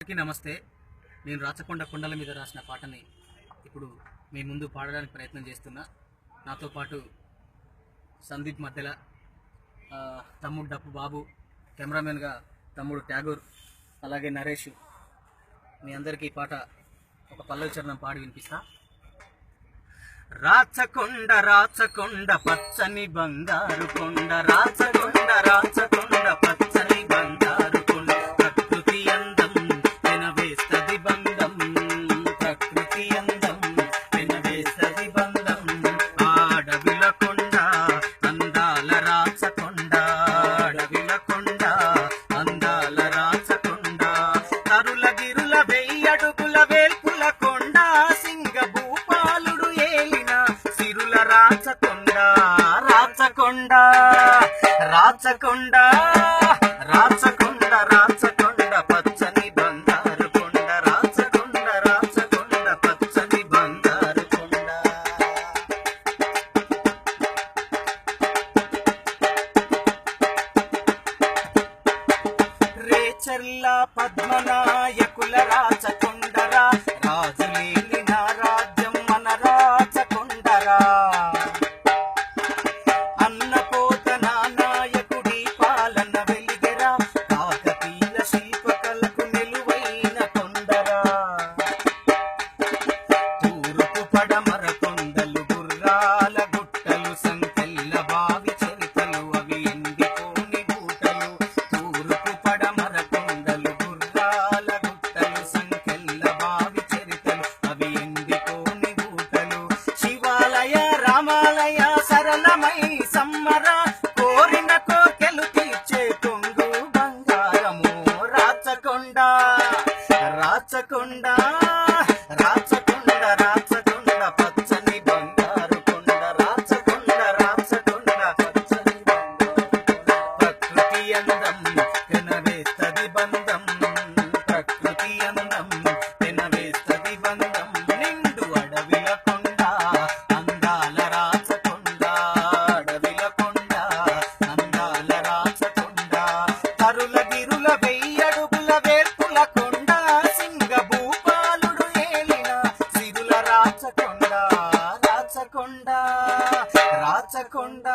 అందరికీ నమస్తే. నేను రాచకొండ కొండల మీద రాసిన పాటని ఇప్పుడు మీ ముందు పాడడానికి ప్రయత్నం చేస్తున్నా. నాతో పాటు సందీప్ మధ్యల, తమ్ముడు డప్పు బాబు, కెమెరామెన్గా తమ్ముడు ట్యాగూర్, అలాగే నరేష్. మీ అందరికీ ఈ పాట ఒక పల్లవి చరణం పాడి వినిపిస్తా. రాచకొండ రాచకొండ పచ్చని బంగారు కొండ, రాచకొండ రాచకొండ పచ్చని బంగారు కొండ, ప్రకృతి అందం వినవేస్తది బంధం, ప్రకృతి అందం వినవేస్తది బంధం. ఆడవిల కొండ అందాల రాచకొండ, ఆడవిల కొండ అందాల రాచకొండ, తరుల గిరుల వెయ్యడుగుల వేల్పుల కొండ, సింగ భూపాలుడు ఏలిన సిరుల రాచకొండ, రాచకొండ రాచకొండ రాచకొండ రాచకొండ పచ్చని బంగారు కొండ, రాచకొండ రాచకొండ పచ్చని బంగారు కొండ. రేచర్ల పద్మనాయకుల రాచకొండరా, రాజులేలిన రాజ్యం మన రాచకొండరా. అన్నపోతన నాయకుడి పాలన వెలిగెరా, కాకతీయ శిల్పకళకు నిలువైన కొండరా. తూర్పు పడమర కొండలు, గుర్రాల గుట్టలు, సంకెళ్ళ బావి చరితలు, అవి ఎండిపోని బూటలు. తూర్పు పడమర కొండలు, గుర్రాల గుట్టలు, సంకెళ్ళ బావి చరితలు, అవి ఎండిపోని బూటలు. శివాలయ రామాలయ సరళమై సమ్మర, కోరిన కోకెలు తీర్చే కొంగు బంగారము. రాచకొండ రాచకొండ రాచకొండ రాచకొండ పచ్చని బంగారు కొండ, రాచకొండ రాచకొండ పచ్చని బంగారు కొండ. ప్రకృతి అందం వినవేస్తది బంధం, ప్రకృతి అందం వినవేస్తది బంధం. నిండు అడవిల కొండ అందాల రాచకొండ, అడవిల కొండ అందాల రాచకొండ, తరుల గిరుల వెయ్యడుగుల వేర్పుల కొండ, సింగ భూపాలుడు ఏలిన సిరుల రాచకొండ, రాచకొండ రాచకొండ.